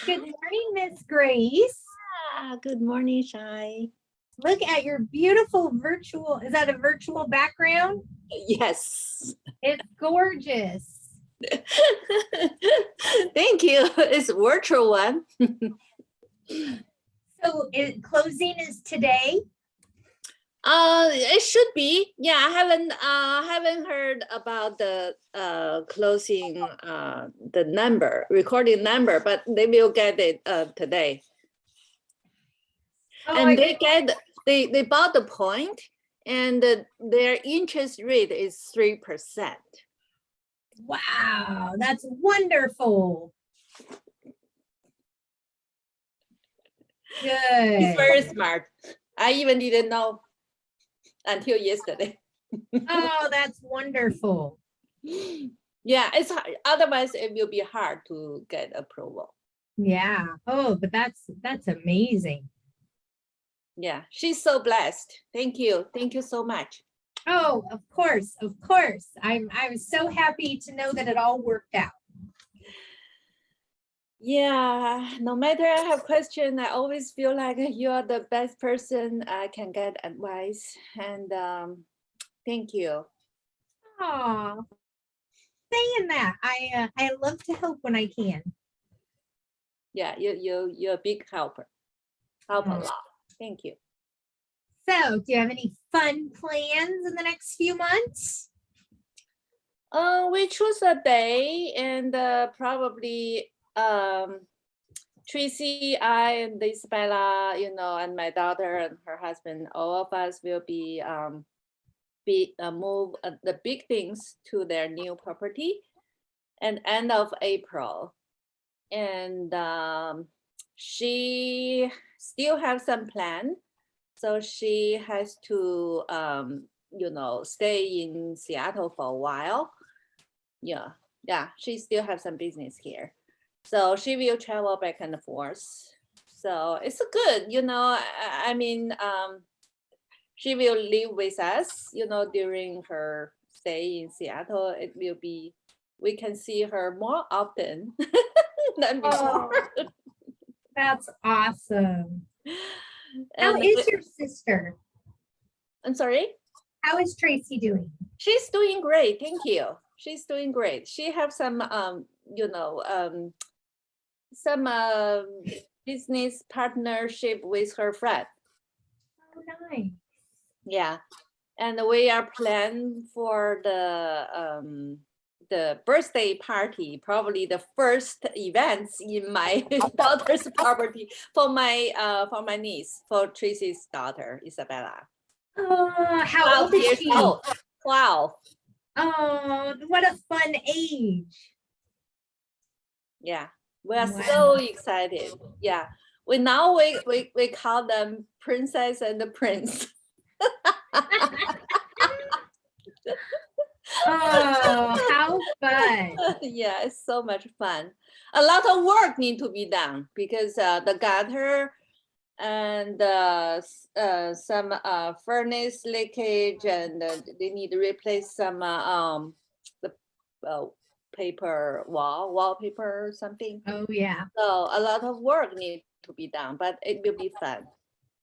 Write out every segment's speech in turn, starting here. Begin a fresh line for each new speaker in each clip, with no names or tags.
Good morning, Miss Grace.
Good morning, Shai.
Look at your beautiful virtual, is that a virtual background?
Yes.
It's gorgeous.
Thank you. It's a virtual one.
So closing is today?
It should be. Yeah, I haven't heard about the closing the number, recording number, but they will get it today.
Oh,
and they bought the point, and their interest rate is 3%.
Wow, that's wonderful. Good.
He's very smart. I even didn't know until yesterday.
Oh, that's wonderful.
Yeah, it's hard. Otherwise it will be hard to get approval.
Yeah. Oh, but that's amazing.
Yeah, she's so blessed. Thank you. Thank you so much.
Oh, of course, of course. I was so happy to know that it all worked out.
Yeah, no matter I have question, I always feel like you are the best person I can get advice. And thank you.
Oh, saying that. I love to help when I can.
Yeah, you're a big helper. Help a lot. Thank you.
So, do you have any fun plans in the next few months?
We choose a day, and probably Tracy, I, and Isabella, and my daughter and her husband, all of us will be move the big things to their new property, and end of April. And she still have some plan, so she has to stay in Seattle for a while. Yeah, she still have some business here, so she will travel back and forth. So it's good, I mean, she will live with us, during her stay in Seattle. It will be, we can see her more often than before.
Oh, that's awesome. How
And
is your sister?
I'm sorry?
How is Tracy doing?
She's doing great, thank you. She's doing great. She have some, some business partnership with her friend.
Oh, nice.
Yeah, and we are planning for the birthday party, probably the first events in my daughter's property for my niece, for Tracy's daughter, Isabella.
Oh, how old is she?
12.
Oh, what a fun age.
Yeah, we are so excited. Yeah, we call them princess and the prince.
Oh, how fun.
Yeah, it's so much fun. A lot of work need to be done because the gutter and some furnace leakage, and they need to replace some the paper wallpaper or something.
Oh, yeah.
So a lot of work need to be done, but it will be fun.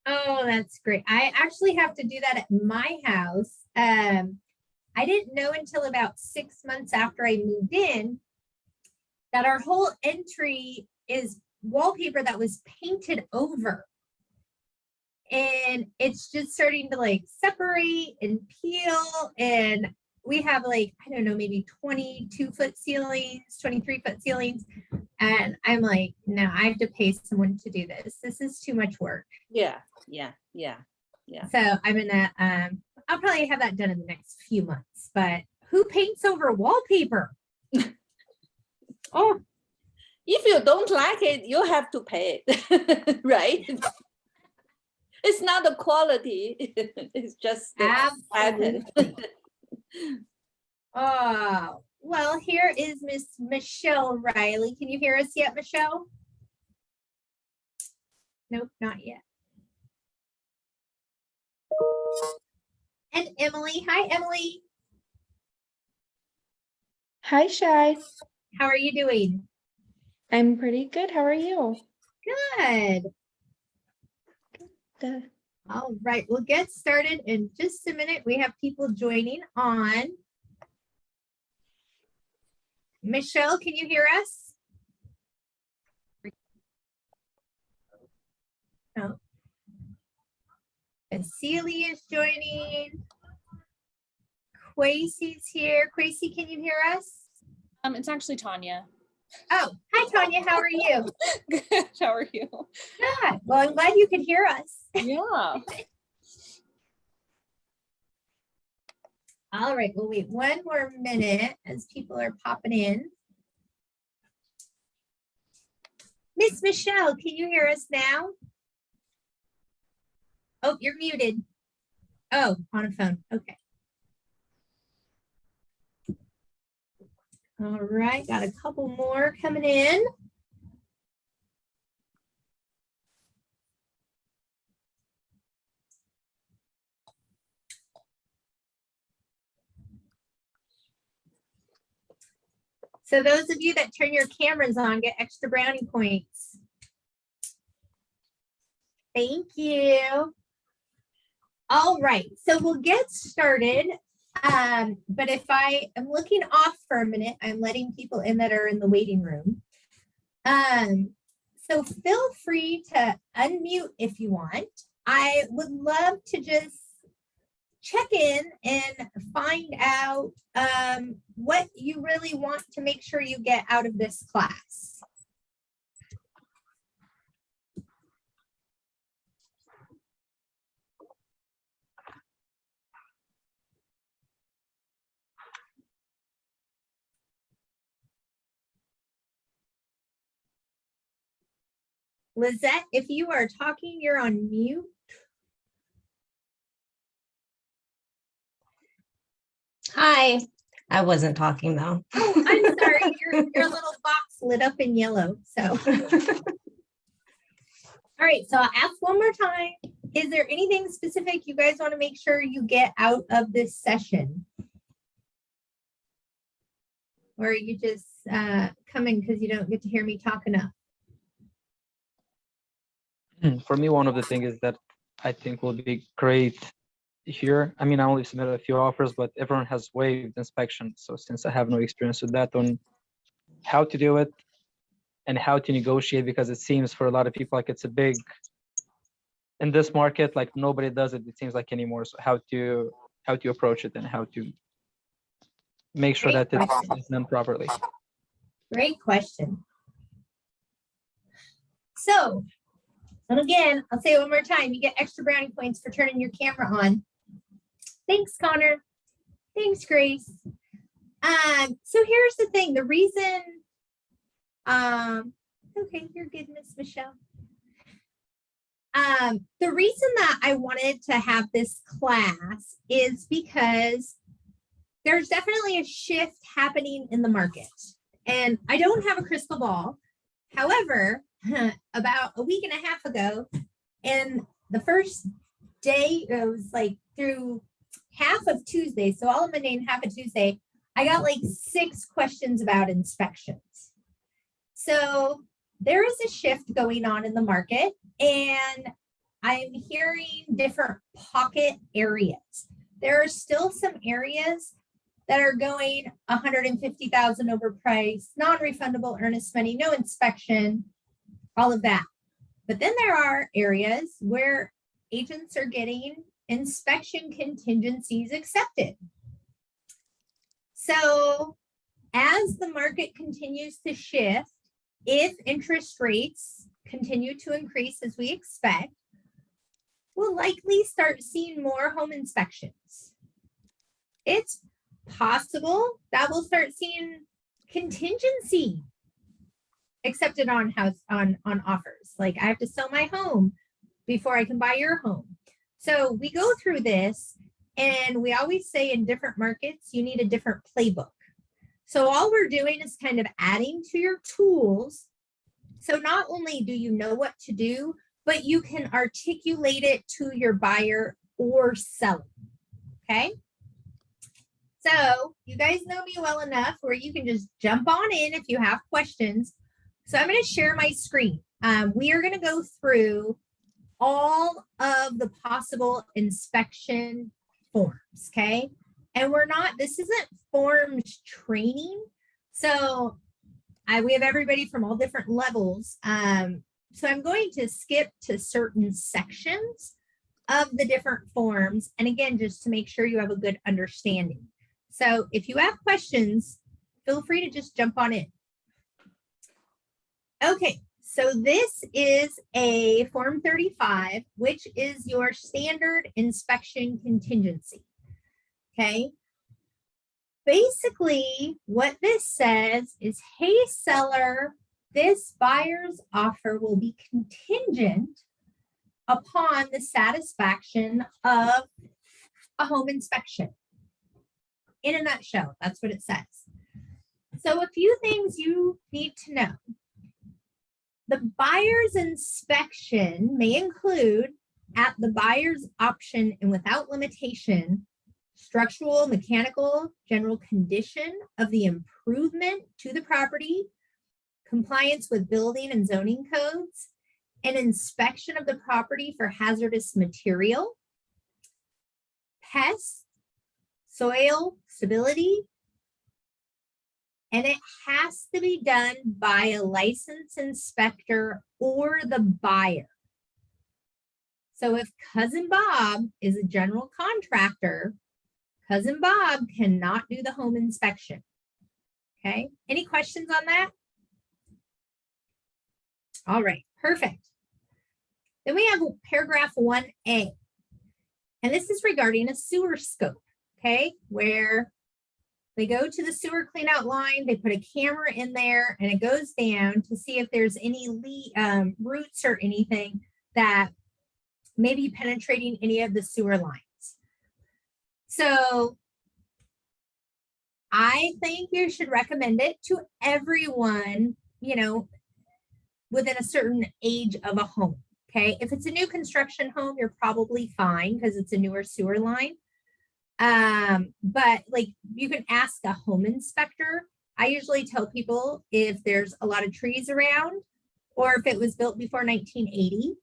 Oh, that's great. I actually have to do that at my house. I didn't know until about 6 months after I moved in that our whole entry is wallpaper that was painted over. And it's just starting to like separate and peel. And we have like, I don't know, maybe 22-foot ceilings, 23-foot ceilings. And I'm like, no, I have to pay someone to do this. This is too much work.
Yeah.
So I'm gonna, I'll probably have that done in the next few months. But who paints over wallpaper? Oh,
if you don't like it, you have to pay it, right? It's not the quality, it's just the pattern.
Oh, well, here is Miss Michelle Riley. Can you hear us yet, Michelle? Nope, not yet. And Emily. Hi, Emily.
Hi, Shai.
How are you doing?
I'm pretty good. How are you?
Good.
Good.
All right, we'll get started in just a minute. We have people joining on. Michelle, can you hear us? No. Vasily is joining. Quasey's here. Quasey, can you hear us?
It's actually Tanya.
Oh, hi, Tanya. How are you?
Good. How are you?
Good. Well, I'm glad you could hear us.
Yeah.
All right, we'll wait one more minute as people are popping in. Miss Michelle, can you hear us now? Oh, you're muted. Oh, on a phone. Okay. All right, got a couple more coming in. So those of you that turn your cameras on get extra brownie points. Thank you. All right, so we'll get started. But if I am looking off for a minute, I'm letting people in that are in the waiting room. So feel free to unmute if you want. I would love to just check in and find out what you really want to make sure you get out of this class. Lizette, if you are talking, you're on mute.
Hi, I wasn't talking though.
Oh, I'm sorry, your little box lit up in yellow, so. All right, so I'll ask one more time. Is there anything specific you guys want to make sure you get out of this session? Or are you just coming because you don't get to hear me talk enough?
For me, one of the things is that I think will be great here. I mean, I only submitted a few offers, but everyone has waived inspection. So since I have no experience with that, on how to do it and how to negotiate, because it seems for a lot of people like it's a big, in this market, like nobody does it, it seems like anymore. So how to approach it and how to make sure
Great
that
question.
it's done properly.
Great question. So, and again, I'll say it one more time. You get extra brownie points for turning your camera on. Thanks, Connor. Thanks, Grace. So here's the thing. The reason, okay, you're good, Miss Michelle. The reason that I wanted to have this class is because there's definitely a shift happening in the market. And I don't have a crystal ball. However, about a week and a half ago, and the first day, it was like through half of Tuesday, so all of Monday and half of Tuesday, I got like 6 questions about inspections. So there is a shift going on in the market, and I'm hearing different pocket areas. There are still some areas that are going 150,000 overpriced, non-refundable earnest money, no inspection, all of that. But then there are areas where agents are getting inspection contingencies accepted. So as the market continues to shift, if interest rates continue to increase as we expect, we'll likely start seeing more home inspections. It's possible that we'll start seeing contingency accepted on offers. Like I have to sell my home before I can buy your home. So we go through this, and we always say in different markets, you need a different playbook. So all we're doing is kind of adding to your tools. So not only do you know what to do, but you can articulate it to your buyer or seller. Okay. So you guys know me well enough where you can just jump on in if you have questions. So I'm going to share my screen. We are going to go through all of the possible inspection forms, okay? And this isn't forms training. So we have everybody from all different levels. So I'm going to skip to certain sections of the different forms. And again, just to make sure you have a good understanding. So if you have questions, feel free to just jump on in. Okay, so this is a Form 35, which is your standard inspection contingency. Okay. Basically, what this says is, hey, seller, this buyer's offer will be contingent upon the satisfaction of a home inspection. In a nutshell, that's what it says. So a few things you need to know. The buyer's inspection may include, at the buyer's option and without limitation, structural, mechanical, general condition of the improvement to the property, compliance with building and zoning codes, an inspection of the property for hazardous material, pests, soil stability, and it has to be done by a licensed inspector or the buyer. So if Cousin Bob is a general contractor, Cousin Bob cannot do the home inspection. Okay, any questions on that? All right, perfect. Then we have paragraph 1A, and this is regarding a sewer scope, okay, where they go to the sewer cleanout line, they put a camera in there, and it goes down to see if there's any roots or anything that may be penetrating any of the sewer lines. So I think you should recommend it to everyone, you know, within a certain age of a home. Okay, if it's a new construction home, you're probably fine because it's a newer sewer line. But like you can ask a home inspector. I usually tell people if there's a lot of trees around or if it was built before 1980.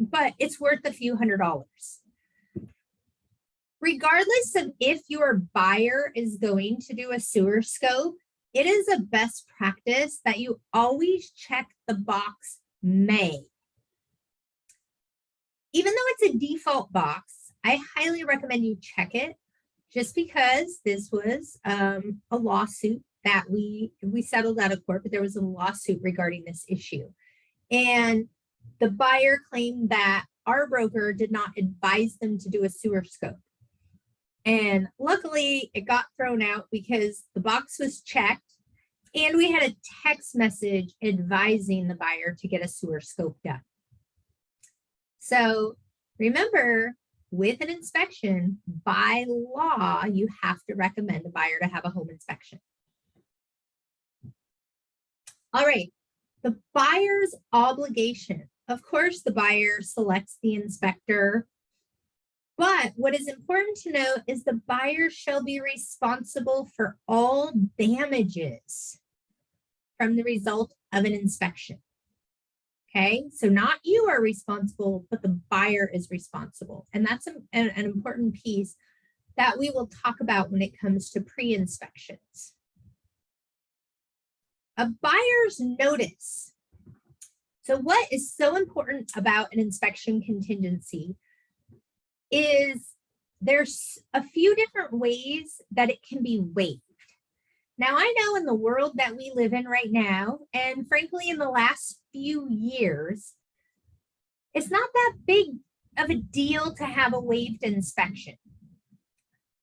But it's worth a few $100s. Regardless of if your buyer is going to do a sewer scope, it is a best practice that you always check the box may. Even though it's a default box, I highly recommend you check it just because this was a lawsuit that we settled out of court, but there was a lawsuit regarding this issue. And the buyer claimed that our broker did not advise them to do a sewer scope. And luckily it got thrown out because the box was checked and we had a text message advising the buyer to get a sewer scope done. So remember, with an inspection, by law, you have to recommend the buyer to have a home inspection. All right, the buyer's obligation. Of course, the buyer selects the inspector. But what is important to note is the buyer shall be responsible for all damages from the result of an inspection. Okay, so not you are responsible, but the buyer is responsible. And that's an important piece that we will talk about when it comes to pre-inspections. A buyer's notice. So what is so important about an inspection contingency is there's a few different ways that it can be waived. Now, I know in the world that we live in right now, and frankly, in the last few years, it's not that big of a deal to have a waived inspection.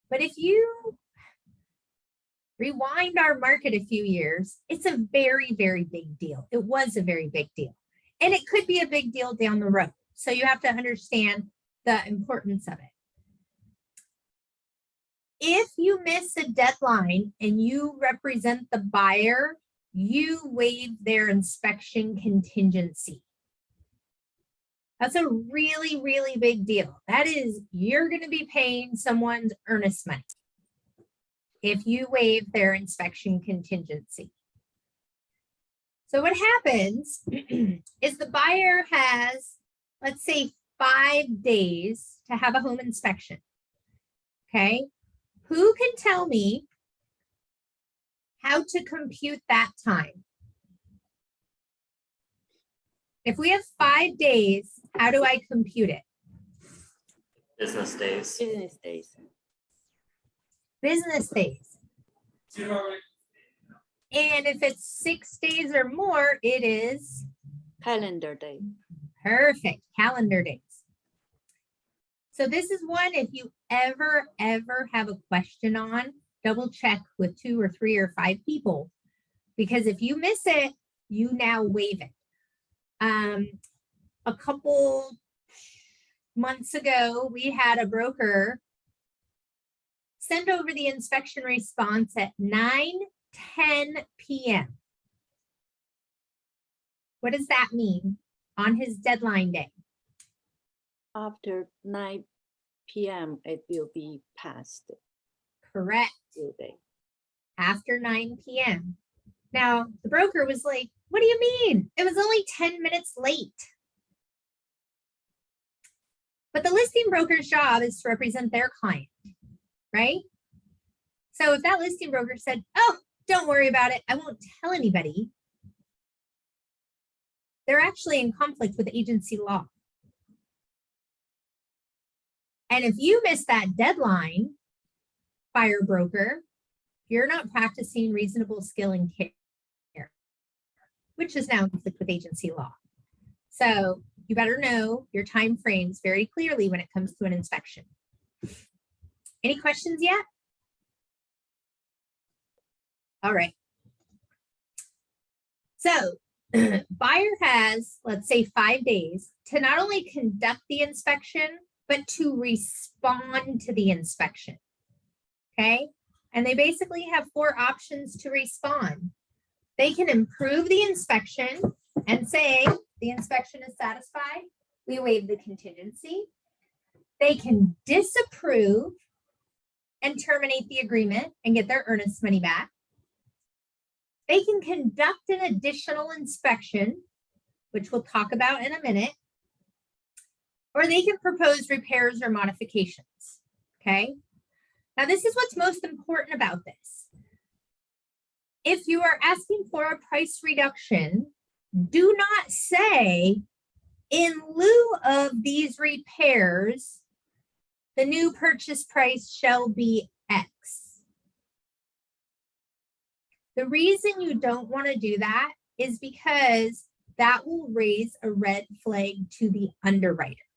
But if you rewind our market a few years, it's a very, very big deal. It was a very big deal. And it could be a big deal down the road. So you have to understand the importance of it. If you miss a deadline and you represent the buyer, you waive their inspection contingency. That's a really, really big deal. That is, you're going to be paying someone's earnest money if you waive their inspection contingency. So what happens is the buyer has, let's say, 5 days to have a home inspection. Okay. Who can tell me how to compute that time? If we have 5 days, how do I compute it?
Business days.
Business days.
Business days. And if it's 6 days or more, it is
Calendar day.
perfect, calendar days. So this is one, if you ever have a question on, double check with 2 or 3 or 5 people, because if you miss it, you now waive it. A couple months ago, we had a broker send over the inspection response at 9:10 p.m. What does that mean on his deadline day?
After 9 p.m., it will be past
Correct.
due date.
After 9 p.m. Now, the broker was like, what do you mean? It was only 10 minutes late. But the listing broker's job is to represent their client, right? So if that listing broker said, oh, don't worry about it, I won't tell anybody, they're actually in conflict with agency law. And if you miss that deadline, buyer broker, you're not practicing reasonable skill and care, which is now in conflict with agency law. So you better know your time frames very clearly when it comes to an inspection. Any questions yet? All right. So buyer has, let's say, 5 days to not only conduct the inspection, but to respond to the inspection. Okay. And they basically have 4 options to respond. They can improve the inspection and say the inspection is satisfied. We waive the contingency. They can disapprove and terminate the agreement and get their earnest money back. They can conduct an additional inspection, which we'll talk about in a minute, or they can propose repairs or modifications. Okay. Now, this is what's most important about this. If you are asking for a price reduction, do not say, in lieu of these repairs, the new purchase price shall be X. The reason you don't want to do that is because that will raise a red flag to the underwriter.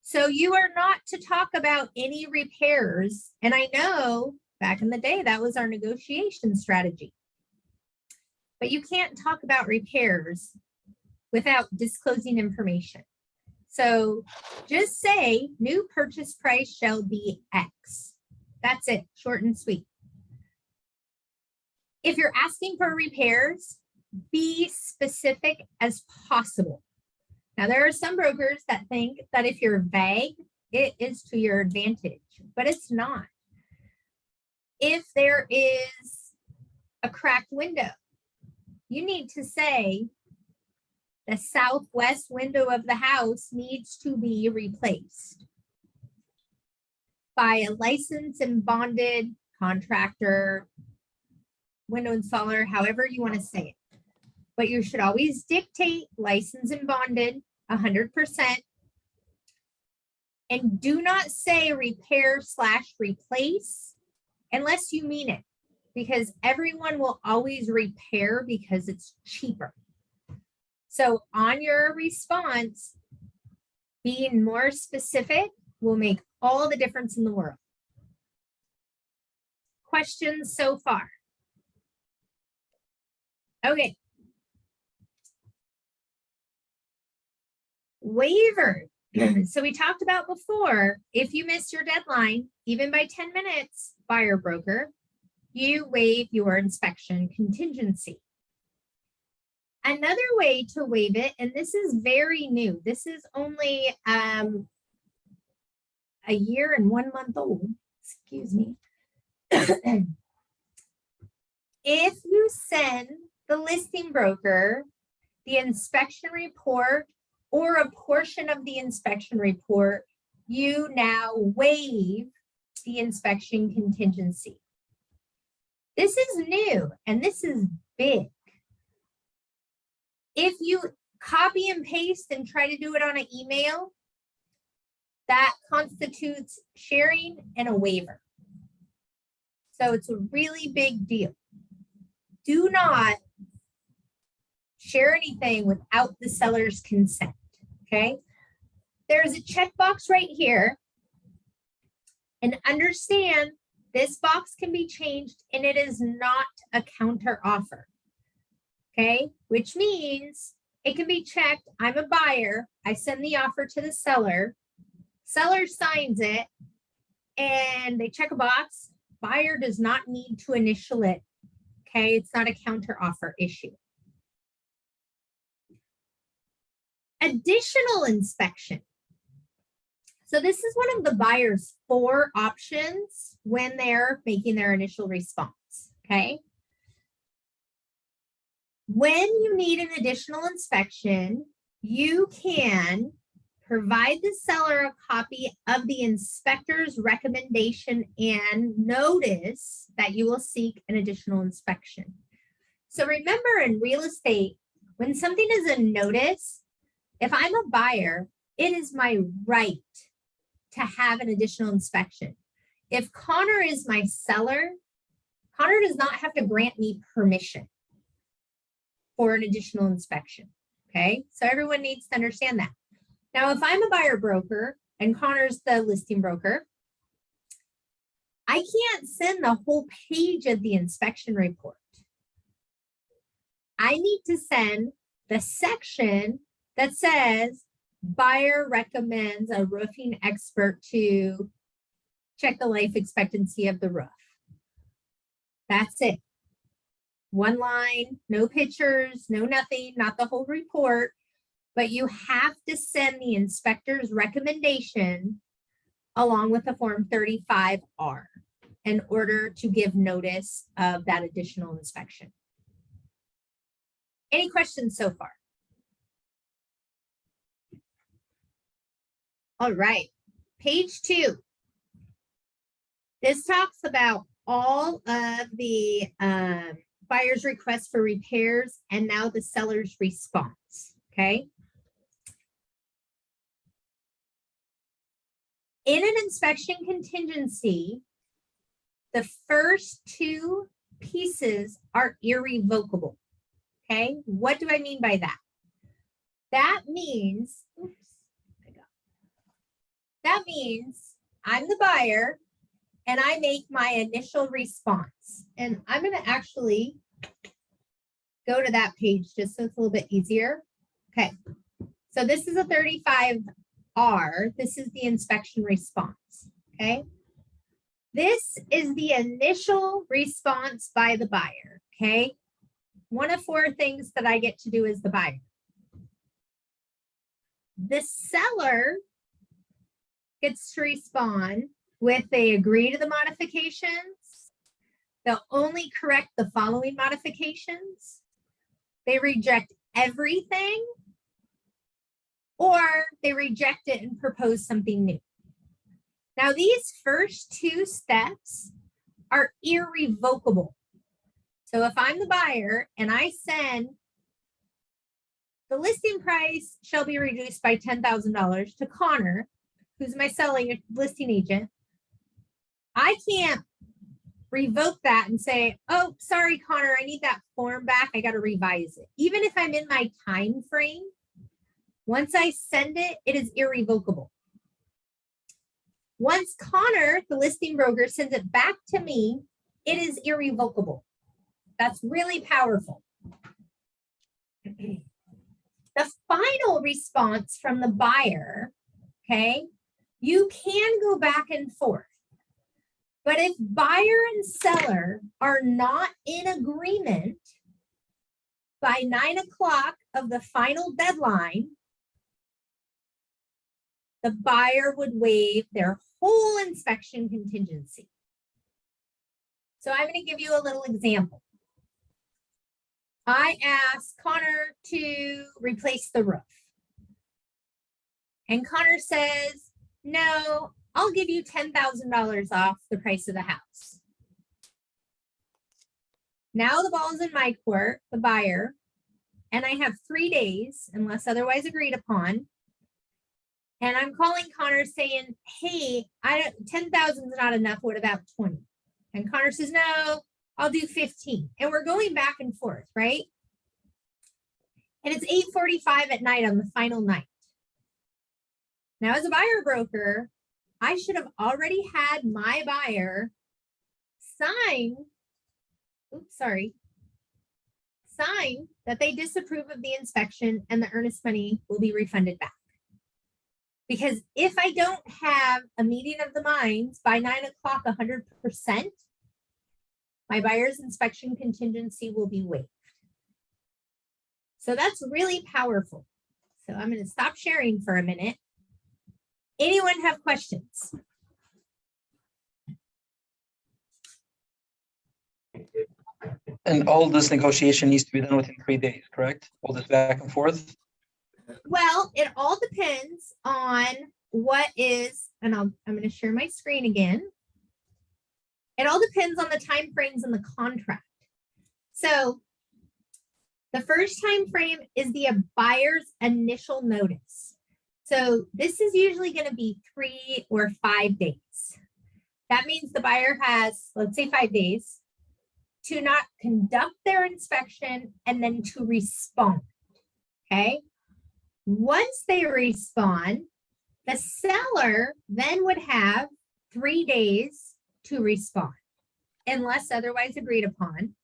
So you are not to talk about any repairs. And I know back in the day, that was our negotiation strategy. But you can't talk about repairs without disclosing information. So just say new purchase price shall be X. That's it, short and sweet. If you're asking for repairs, be specific as possible. Now, there are some brokers that think that if you're vague, it is to your advantage, but it's not. If there is a cracked window, you need to say the southwest window of the house needs to be replaced by a licensed and bonded contractor, window installer, however you want to say it. But you should always dictate licensed and bonded 100%. And do not say repair/replace unless you mean it, because everyone will always repair because it's cheaper. So on your response, being more specific will make all the difference in the world. Questions so far? Okay. Waiver. So we talked about before, if you miss your deadline, even by 10 minutes, buyer broker, you waive your inspection contingency. Another way to waive it, and this is very new, this is only a year and 1 month old, excuse me. If you send the listing broker the inspection report or a portion of the inspection report, you now waive the inspection contingency. This is new and this is big. If you copy and paste and try to do it on an email, that constitutes sharing and a waiver. So it's a really big deal. Do not share anything without the seller's consent, okay? There's a checkbox right here. And understand this box can be changed and it is not a counter offer, okay? Which means it can be checked. I'm a buyer. I send the offer to the seller. Seller signs it and they check a box. Buyer does not need to initial it, okay? It's not a counter offer issue. Additional inspection. So this is one of the buyer's 4 options when they're making their initial response, okay? When you need an additional inspection, you can provide the seller a copy of the inspector's recommendation and notice that you will seek an additional inspection. So remember, in real estate, when something is a notice, if I'm a buyer, it is my right to have an additional inspection. If Connor is my seller, Connor does not have to grant me permission for an additional inspection, okay? So everyone needs to understand that. Now, if I'm a buyer broker and Connor's the listing broker, I can't send the whole page of the inspection report. I need to send the section that says buyer recommends a roofing expert to check the life expectancy of the roof. That's it. One line, no pictures, no nothing, not the whole report, but you have to send the inspector's recommendation along with the Form 35R in order to give notice of that additional inspection. Any questions so far? All right, page 2. This talks about all of the buyer's requests for repairs and now the seller's response, okay? In an inspection contingency, the first 2 pieces are irrevocable, okay? What do I mean by that? That means, that means I'm the buyer and I make my initial response. And I'm going to actually go to that page just so it's a little bit easier. Okay, so this is a 35R. This is the inspection response, okay? This is the initial response by the buyer, okay? One of 4 things that I get to do as the buyer. The seller gets to respond with they agree to the modifications. They'll only correct the following modifications. They reject everything, or they reject it and propose something new. Now, these first 2 steps are irrevocable. So if I'm the buyer and I send the listing price shall be reduced by $10,000 to Connor, who's my listing agent, I can't revoke that and say, oh, sorry, Connor, I need that form back. I got to revise it. Even if I'm in my time frame, once I send it, it is irrevocable. Once Connor, the listing broker, sends it back to me, it is irrevocable. That's really powerful. The final response from the buyer, okay, you can go back and forth. But if buyer and seller are not in agreement by 9 o'clock of the final deadline, the buyer would waive their whole inspection contingency. So I'm going to give you a little example. I asked Connor to replace the roof. And Connor says, no, I'll give you $10,000 off the price of the house. Now the ball's in my court, the buyer, and I have 3 days unless otherwise agreed upon. And I'm calling Connor saying, hey, 10,000 is not enough. What about 20? And Connor says, no, I'll do 15. And we're going back and forth, right? And it's 8:45 at night on the final night. Now, as a buyer broker, I should have already had my buyer sign that they disapprove of the inspection and the earnest money will be refunded back. Because if I don't have a meeting of the minds by 9 o'clock, 100%, my buyer's inspection contingency will be waived. So that's really powerful. So I'm going to stop sharing for a minute. Anyone have questions?
And all this negotiation needs to be done within 3 days, correct? All this back and forth?
Well, it all depends on what is, and I'm going to share my screen again. It all depends on the time frames in the contract. So the first time frame is the buyer's initial notice. So this is usually going to be 3 or 5 days. That means the buyer has, let's say 5 days, to not conduct their inspection and then to respond, okay? Once they respond, the seller then would have 3 days to respond, unless otherwise agreed upon.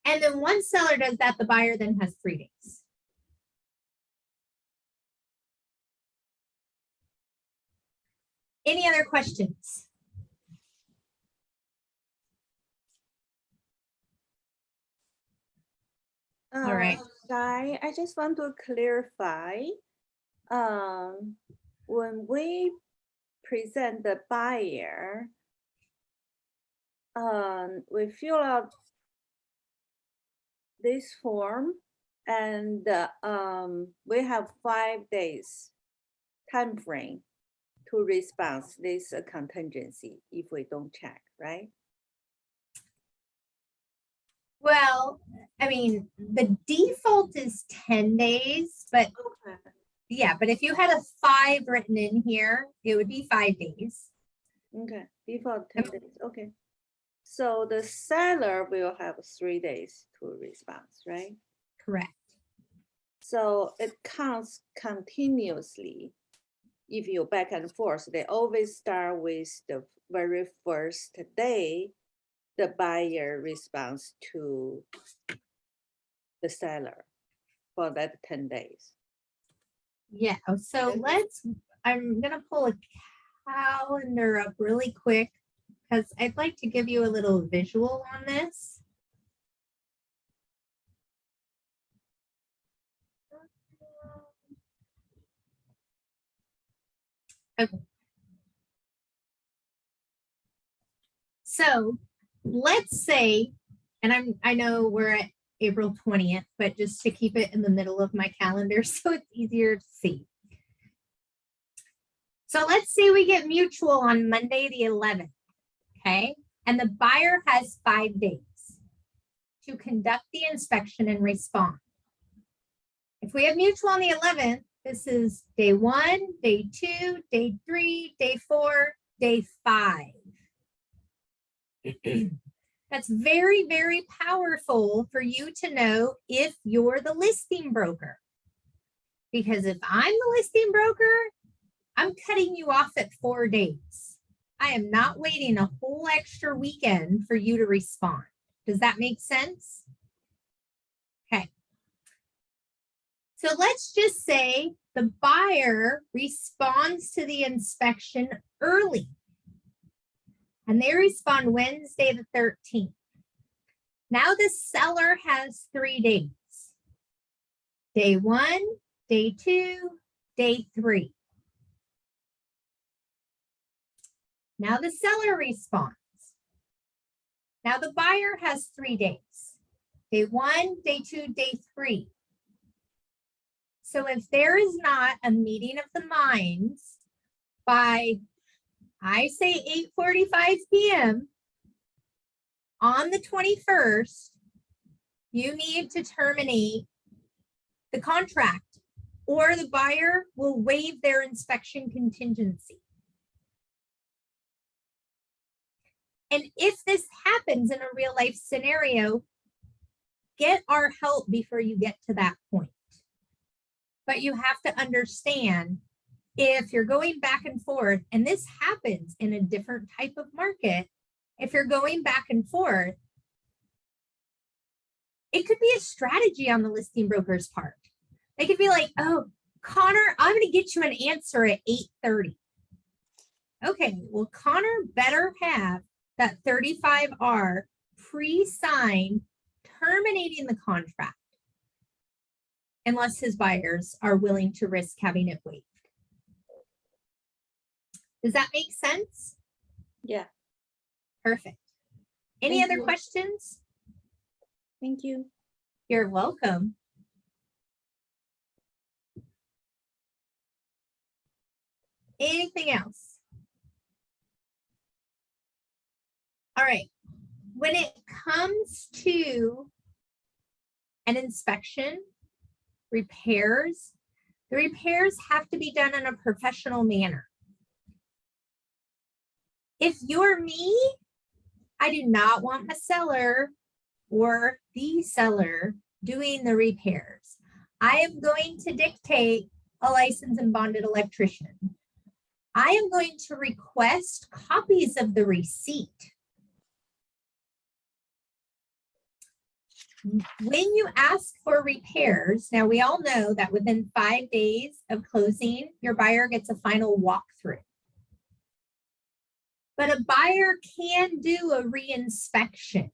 And then once seller does that, the buyer then has 3 days. Any other questions? All right.
Guy, I just want to clarify. When we present the buyer, we fill out this form and we have 5 days time frame to respond this contingency if we don't check, right?
Well, I mean, the default is 10 days, but
Okay.
yeah, but if you had a 5 written in here, it would be 5 days.
Okay, default 10 days, okay. So the seller will have 3 days to respond, right?
Correct.
So it counts continuously. If you back and forth, they always start with the very first day the buyer responds to the seller for that 10 days.
Yeah, so I'm gonna pull a calendar up really quick because I'd like to give you a little visual on this. Okay. So let's say, and I know we're at April 20th, but just to keep it in the middle of my calendar so it's easier to see. So let's say we get mutual on Monday the 11th, okay? And the buyer has 5 days to conduct the inspection and respond. If we have mutual on the 11th, this is day 1, day 2, day 3, day 4, day 5. That's very, very powerful for you to know if you're the listing broker. Because if I'm the listing broker, I'm cutting you off at 4 days. I am not waiting a whole extra weekend for you to respond. Does that make sense? Okay. So let's just say the buyer responds to the inspection early. And they respond Wednesday the 13th. Now the seller has 3 days. Day 1, day 2, day 3. Now the seller responds. Now the buyer has 3 days. day 1, day 2, day 3. So if there is not a meeting of the minds by, I say 8:45 p.m. on the 21st, you need to terminate the contract, or the buyer will waive their inspection contingency. And if this happens in a real life scenario, get our help before you get to that point. But you have to understand, if you're going back and forth, and this happens in a different type of market, if you're going back and forth, it could be a strategy on the listing broker's part. They could be like, oh, Connor, I'm going to get you an answer at 8:30. Okay, well, Connor better have that 35R pre-signed terminating the contract, unless his buyers are willing to risk having it waived. Does that make sense?
Yeah,
Perfect. Any
Thank
other
you.
questions?
thank you.
You're welcome. Anything else? All right. When it comes to an inspection, repairs, the repairs have to be done in a professional manner. If you're me, I do not want my seller or the seller doing the repairs. I am going to dictate a licensed and bonded electrician. I am going to request copies of the receipt. When you ask for repairs, now we all know that within 5 days of closing, your buyer gets a final walkthrough. But a buyer can do a reinspection,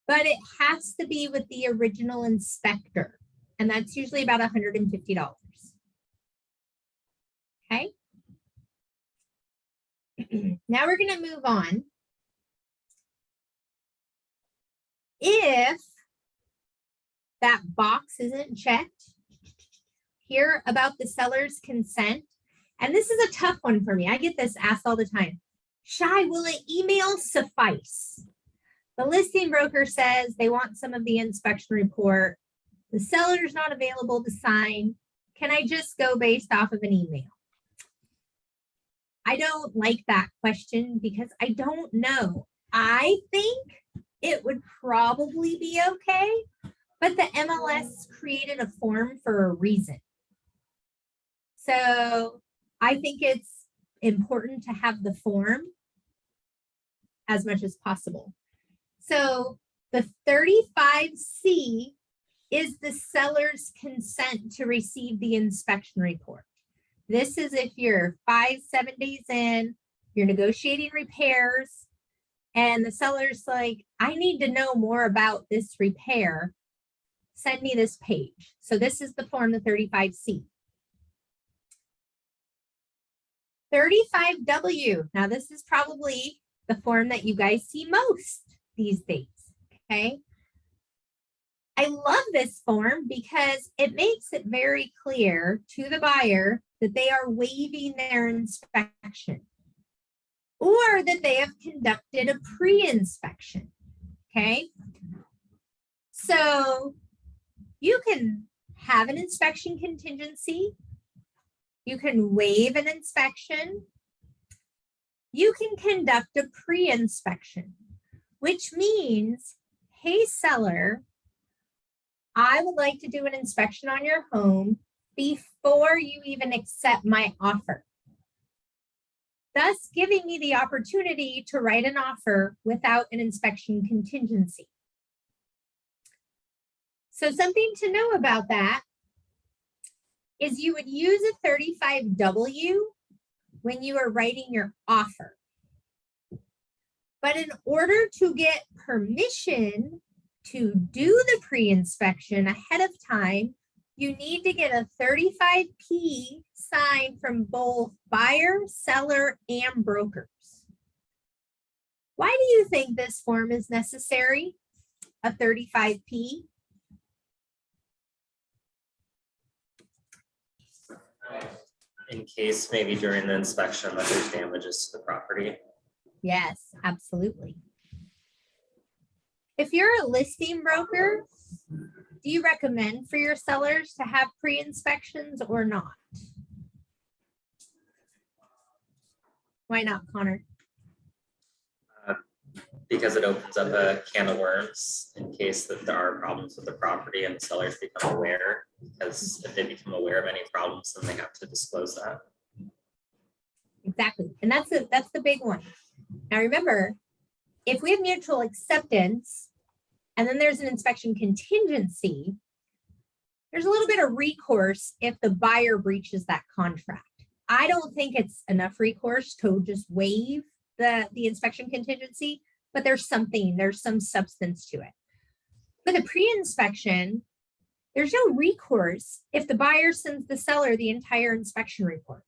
but it has to be with the original inspector, and that's usually about $150. Okay. Now we're going to move on. If that box isn't checked here about the seller's consent, and this is a tough one for me. I get this asked all the time. Shai, will an email suffice? The listing broker says they want some of the inspection report. The seller's not available to sign. Can I just go based off of an email? I don't like that question because I don't know. I think it would probably be okay, but the MLS created a form for a reason. So I think it's important to have the form as much as possible. So the 35C is the seller's consent to receive the inspection report. This is if you're 5-7 days in, you're negotiating repairs, and the seller's like, I need to know more about this repair. Send me this page. So this is the form, the 35C. 35W. Now this is probably the form that you guys see most these days, okay? I love this form because it makes it very clear to the buyer that they are waiving their inspection or that they have conducted a pre-inspection, okay? So you can have an inspection contingency. You can waive an inspection. You can conduct a pre-inspection, which means, hey, seller, I would like to do an inspection on your home before you even accept my offer, thus giving me the opportunity to write an offer without an inspection contingency. So something to know about that is you would use a 35W when you are writing your offer. But in order to get permission to do the pre-inspection ahead of time, you need to get a 35P signed from both buyer, seller, and brokers. Why do you think this form is necessary? a 35P?
In case maybe during the inspection that there's damages to the property.
Yes, absolutely. If you're a listing broker, do you recommend for your sellers to have pre-inspections or not? Why not, Connor?
Because it opens up a can of worms in case that there are problems with the property and sellers become aware. Because if they become aware of any problems, then they have to disclose that.
Exactly. And that's the big one. Now remember, if we have mutual acceptance and then there's an inspection contingency, there's a little bit of recourse if the buyer breaches that contract. I don't think it's enough recourse to just waive the inspection contingency, but there's some substance to it. With a pre-inspection, there's no recourse if the buyer sends the seller the entire inspection report.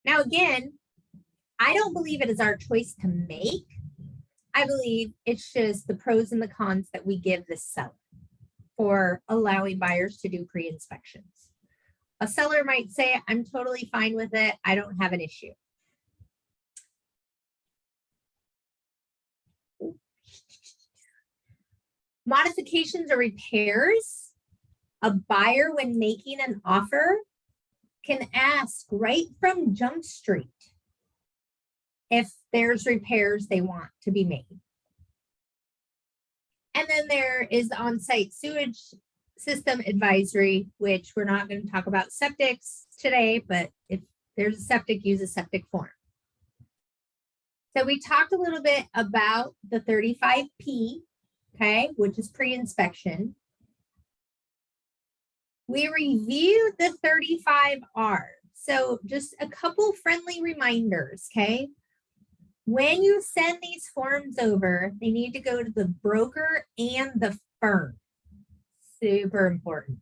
Now, again, I don't believe it is our choice to make. I believe it's just the pros and the cons that we give the seller for allowing buyers to do pre-inspections. A seller might say, I'm totally fine with it. I don't have an issue. Modifications or repairs. A buyer, when making an offer, can ask right from Jump Street if there's repairs they want to be made. And then there is the on-site sewage system advisory, which we're not going to talk about septics today, but if there's a septic, use a septic form. So we talked a little bit about the 35P, okay, which is pre-inspection. We reviewed the 35R. So just a couple friendly reminders, okay? When you send these forms over, they need to go to the broker and the firm. Super important.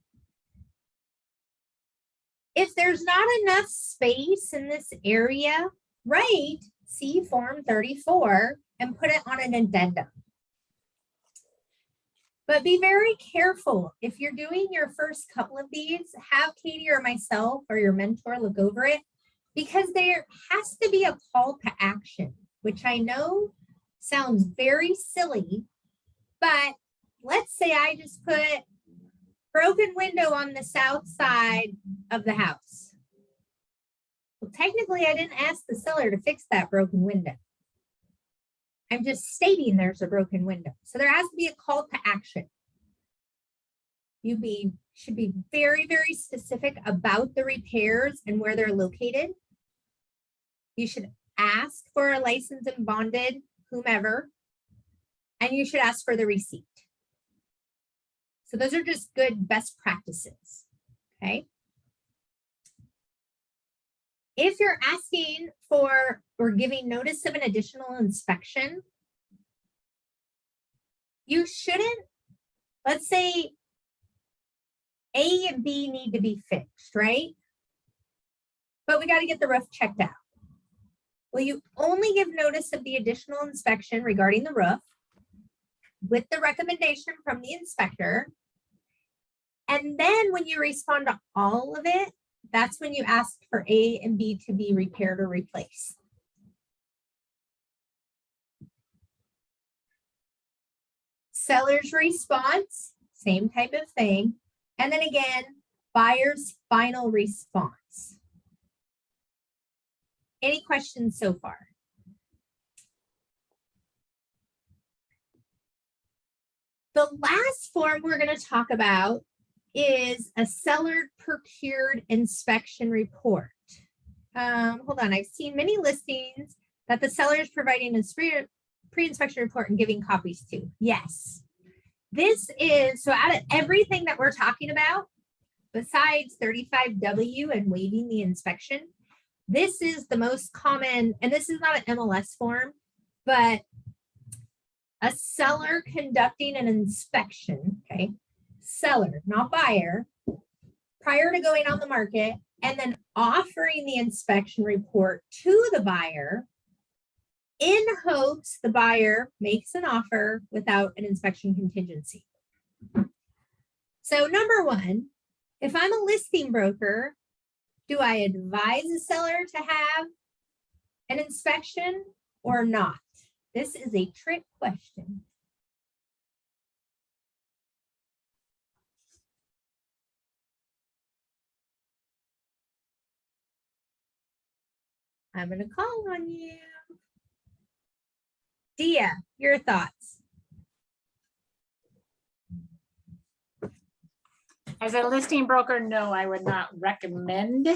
If there's not enough space in this area, write C Form 34 and put it on an addendum. But be very careful. If you're doing your first couple of these, have Katie or myself or your mentor look over it, because there has to be a call to action, which I know sounds very silly, but let's say I just put broken window on the south side of the house. Well, technically, I didn't ask the seller to fix that broken window. I'm just stating there's a broken window. So there has to be a call to action. You should be very, very specific about the repairs and where they're located. You should ask for a licensed and bonded whomever, and you should ask for the receipt. So those are just good best practices, okay? If you're asking for or giving notice of an additional inspection, you shouldn't, let's say A and B need to be fixed, right? But we got to get the roof checked out. Well, you only give notice of the additional inspection regarding the roof with the recommendation from the inspector. And then when you respond to all of it, that's when you ask for A and B to be repaired or replaced. Seller's response, same type of thing. And then again, buyer's final response. Any questions so far? The last form we're going to talk about is a seller procured inspection report. Hold on, I've seen many listings that the seller is providing a pre-inspection report and giving copies to. Yes. This is, so out of everything that we're talking about, besides 35W and waiving the inspection, this is the most common, and this is not an MLS form, but a seller conducting an inspection, okay? Seller, not buyer, prior to going on the market, and then offering the inspection report to the buyer in hopes the buyer makes an offer without an inspection contingency. So number one, if I'm a listing broker, do I advise the seller to have an inspection or not? This is a trick question. I'm going to call on you. Dia, your thoughts?
As a listing broker, no, I would not recommend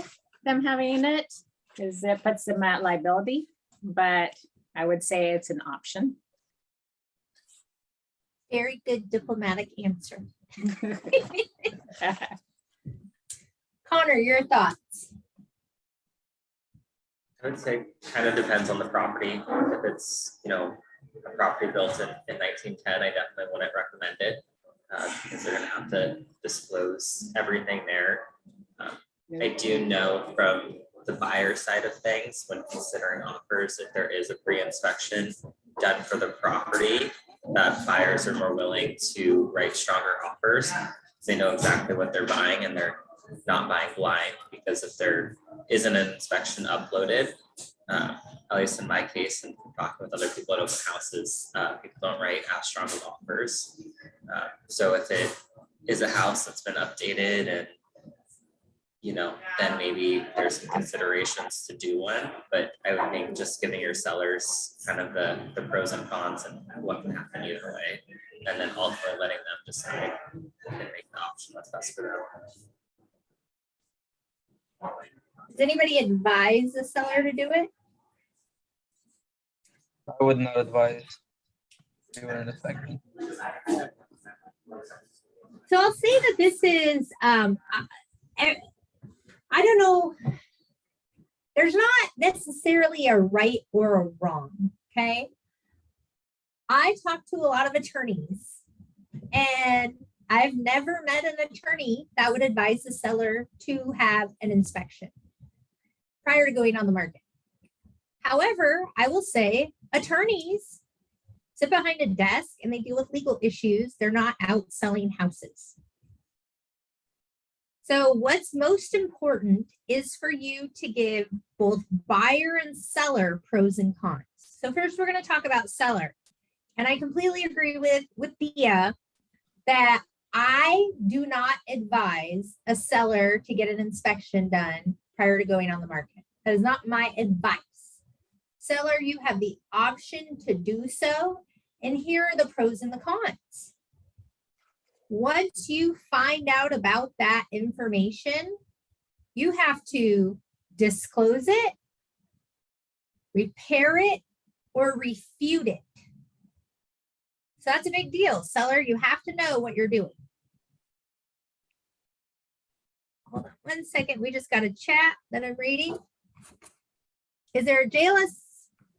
them having it because it puts them at liability, but I would say it's an option.
Very good diplomatic answer. Connor, your thoughts?
I would say kind of depends on the property. If it's, a property built in 1910, I definitely wouldn't recommend it. Because they're gonna have to disclose everything there. I do know from the buyer side of things, when considering offers, if there is a pre-inspection done for the property, that buyers are more willing to write stronger offers. They know exactly what they're buying and they're not buying blind, because if there isn't an inspection uploaded, at least in my case and talking with other people at open houses, people don't write as strong of offers. So if it is a house that's been updated and, then maybe there's some considerations to do one, but I would think just giving your sellers kind of the pros and cons and what can happen either way, and then ultimately letting them decide and make the option that's best for them.
Does anybody advise the seller to do it?
I would not advise doing an inspection.
So I'll say that this is, I don't know, there's not necessarily a right or a wrong, okay? I talk to a lot of attorneys and I've never met an attorney that would advise the seller to have an inspection prior to going on the market. However, I will say attorneys sit behind a desk and they deal with legal issues. They're not out selling houses. So what's most important is for you to give both buyer and seller pros and cons. So first we're going to talk about seller. And I completely agree with Thea that I do not advise a seller to get an inspection done prior to going on the market. That is not my advice. Seller, you have the option to do so. And here are the pros and the cons. Once you find out about that information, you have to disclose it, repair it, or refute it. So that's a big deal. Seller, you have to know what you're doing. Hold on 1 second. We just got a chat that I'm reading. Is there a JLS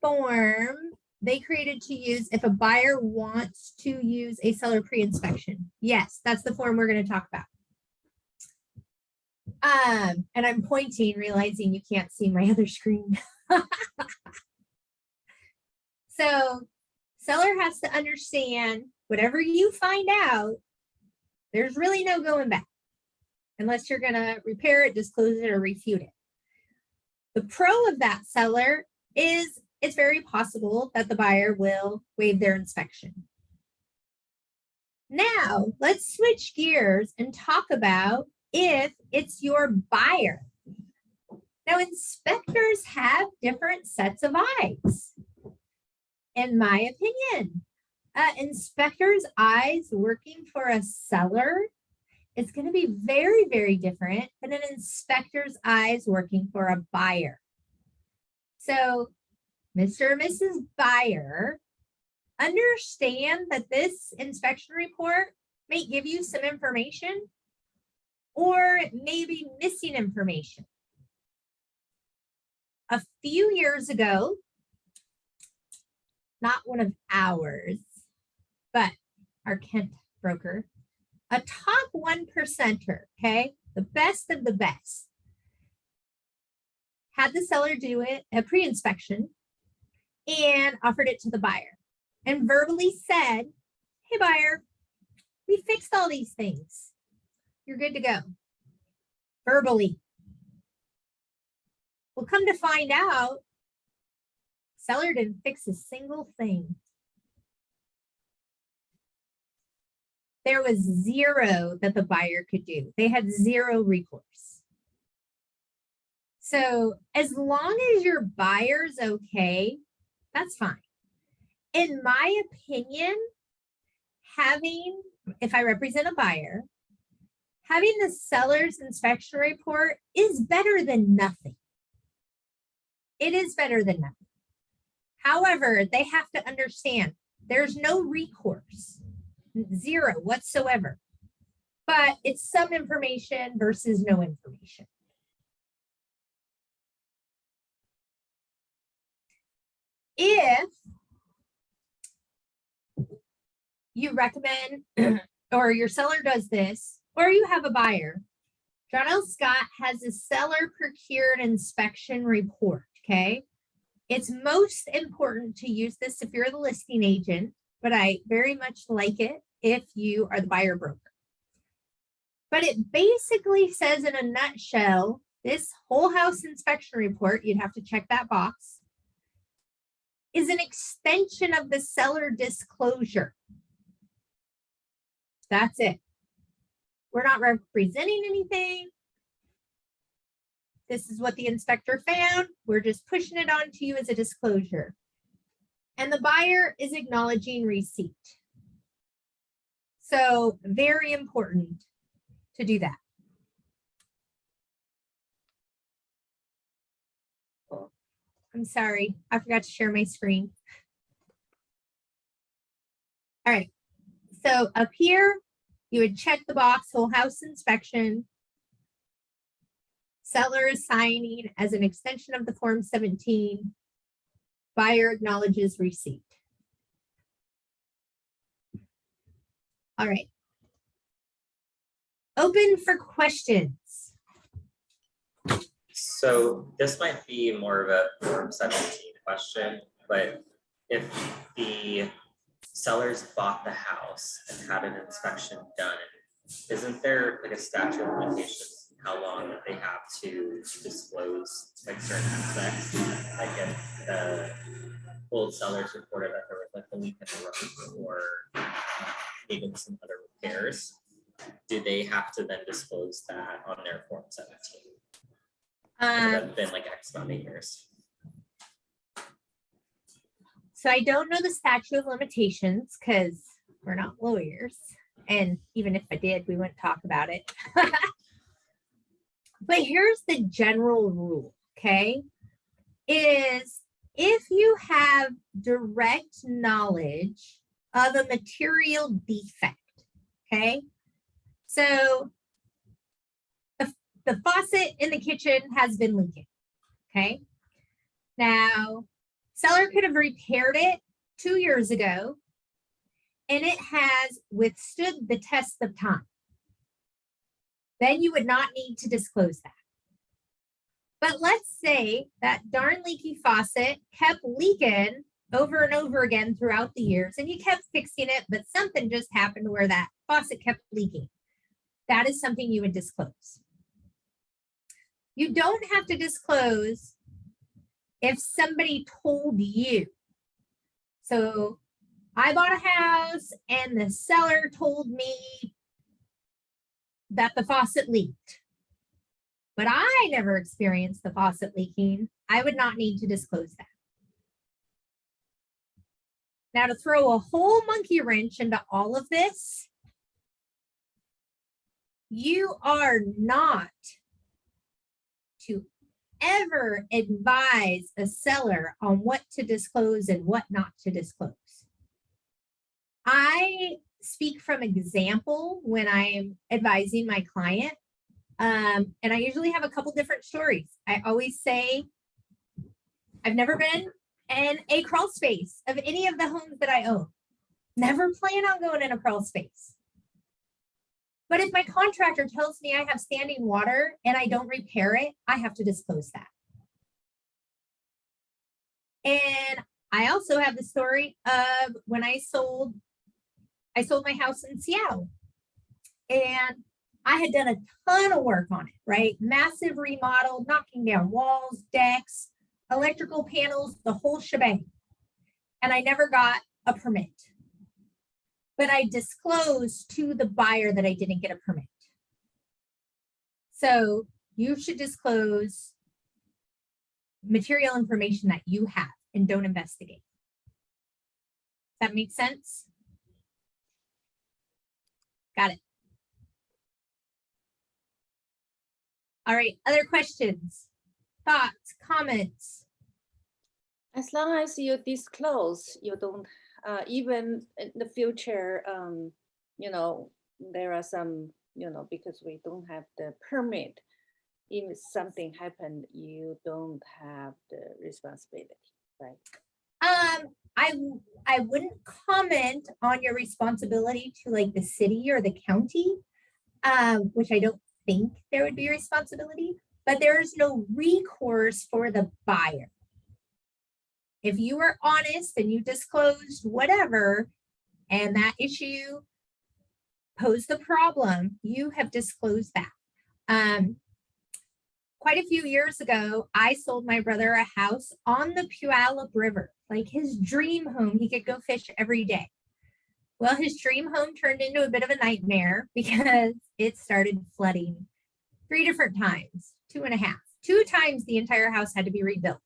form they created to use if a buyer wants to use a seller pre-inspection? Yes, that's the form we're going to talk about. And I'm pointing, realizing you can't see my other screen. So seller has to understand whatever you find out, there's really no going back unless you're going to repair it, disclose it, or refute it. The pro of that seller is it's very possible that the buyer will waive their inspection. Now, let's switch gears and talk about if it's your buyer. Now, inspectors have different sets of eyes. In my opinion, inspector's eyes working for a seller is going to be very, very different than an inspector's eyes working for a buyer. So, Mr. or Mrs. Buyer, understand that this inspection report may give you some information or it may be missing information. A few years ago, not one of ours, but our Kent broker, a top 1%er, okay, the best of the best, had the seller do it, a pre-inspection, and offered it to the buyer and verbally said, hey, buyer, we fixed all these things. You're good to go. Verbally. Well, come to find out, seller didn't fix a single thing. There was zero that the buyer could do. They had zero recourse. So as long as your buyer's okay, that's fine. In my opinion, having, if I represent a buyer, having the seller's inspection report is better than nothing. It is better than nothing. However, they have to understand there's no recourse, zero whatsoever, but it's some information versus no information. If you recommend or your seller does this, or you have a buyer, John L. Scott has a seller procured inspection report, okay? It's most important to use this if you're the listing agent, but I very much like it if you are the buyer broker. But it basically says in a nutshell, this whole house inspection report, you'd have to check that box, is an extension of the seller disclosure. That's it. We're not representing anything. This is what the inspector found. We're just pushing it on to you as a disclosure. And the buyer is acknowledging receipt. So very important to do that. I'm sorry, I forgot to share my screen. All right, so up here, you would check the box, whole house inspection. Seller is signing as an extension of the Form 17. Buyer acknowledges receipt. All right. Open for questions.
So this might be more of a Form 17 question, but if the sellers bought the house and had an inspection done, isn't there like a statute of limitations how long they have to disclose like certain aspects? Like if the old sellers reported that there was like a leak in the roof or even some other repairs, do they have to then disclose that on their Form 17? That's been like X amount of years.
So I don't know the statute of limitations because we're not lawyers. And even if I did, we wouldn't talk about it. But here's the general rule, okay? Is if you have direct knowledge of a material defect, okay? So the faucet in the kitchen has been leaking, okay? Now, seller could have repaired it 2 years ago, and it has withstood the test of time. Then you would not need to disclose that. But let's say that darn leaky faucet kept leaking over and over again throughout the years, and you kept fixing it, but something just happened where that faucet kept leaking. That is something you would disclose. You don't have to disclose if somebody told you. So I bought a house and the seller told me that the faucet leaked, but I never experienced the faucet leaking. I would not need to disclose that. Now, to throw a whole monkey wrench into all of this, you are not to ever advise a seller on what to disclose and what not to disclose. I speak from example when I'm advising my client, and I usually have a couple different stories. I always say, I've never been in a crawl space of any of the homes that I own. Never plan on going in a crawl space. But if my contractor tells me I have standing water and I don't repair it, I have to disclose that. And I also have the story of when I sold my house in Seattle. And I had done a ton of work on it, right? Massive remodel, knocking down walls, decks, electrical panels, the whole shebang. And I never got a permit. But I disclosed to the buyer that I didn't get a permit. So you should disclose material information that you have and don't investigate. Does that make sense? Got it. All right, other questions, thoughts, comments?
As long as you disclose, you don't, even in the future, you know, there are some, you know, because we don't have the permit, if something happened, you don't have the responsibility, right?
I wouldn't comment on your responsibility to like the city or the county, which I don't think there would be a responsibility, but there is no recourse for the buyer. If you were honest and you disclosed whatever, and that issue posed the problem, you have disclosed that. Quite a few years ago, I sold my brother a house on the Puyallup River, like his dream home. He could go fish every day. Well, his dream home turned into a bit of a nightmare because it started flooding 3 different times, 2.5. 2 times the entire house had to be rebuilt.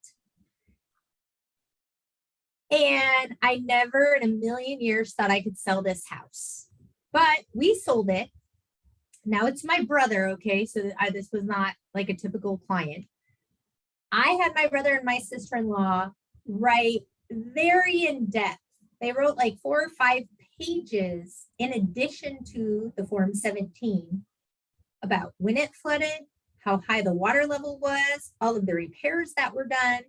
And I never in a million years thought I could sell this house, but we sold it. Now it's my brother, okay? So this was not like a typical client. I had my brother and my sister-in-law write very in depth. They wrote like 4 or 5 pages in addition to the Form 17 about when it flooded, how high the water level was, all of the repairs that were done,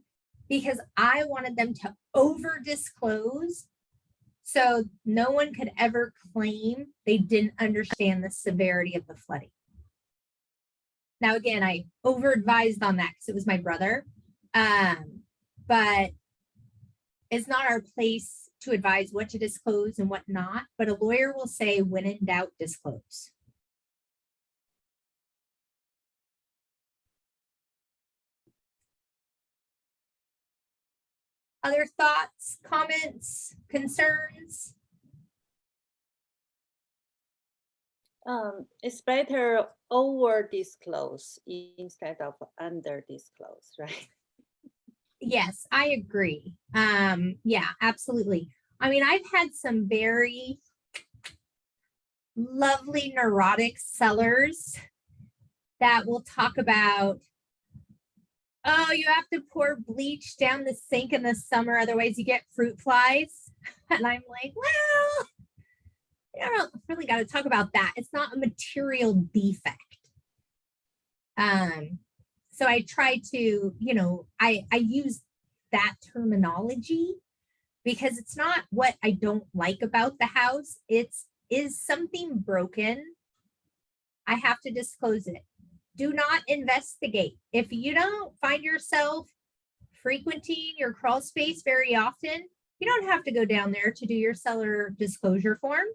because I wanted them to over disclose so no one could ever claim they didn't understand the severity of the flooding. Now, again, I over advised on that because it was my brother, but it's not our place to advise what to disclose and what not, but a lawyer will say when in doubt, disclose. Other thoughts, comments, concerns?
It's better over disclose instead of under disclose, right?
Yes, I agree. Yeah, absolutely. I mean, I've had some very lovely neurotic sellers that will talk about, oh, you have to pour bleach down the sink in the summer, otherwise you get fruit flies. And I'm like, well, you don't really got to talk about that. It's not a material defect. So I try to, you know, I use that terminology because it's not what I don't like about the house. Is something broken? I have to disclose it. Do not investigate. If you don't find yourself frequenting your crawl space very often, you don't have to go down there to do your seller disclosure form.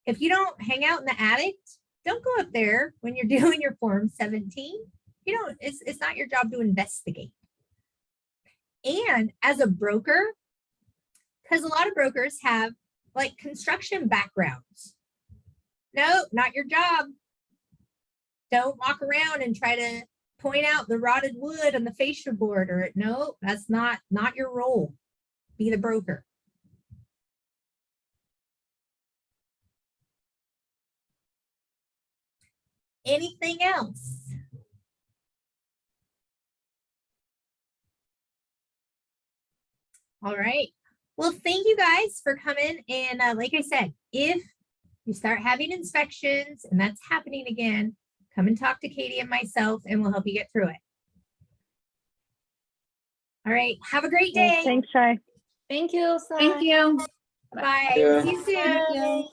If you don't hang out in the attic, don't go up there when you're doing your Form 17. You know, it's not your job to investigate. And as a broker, because a lot of brokers have like construction backgrounds. No, not your job. Don't walk around and try to point out the rotted wood on the fascia board, or no, that's not your role. Be the broker. Anything else? All right. Well, thank you guys for coming. And like I said, if you start having inspections and that's happening again, come and talk to Katie and myself and we'll help you get through it. All right. Have a great day.
Thanks, Shai.
Thank you.
Thank you.
Bye.
Yeah.
See you soon.
Thank you.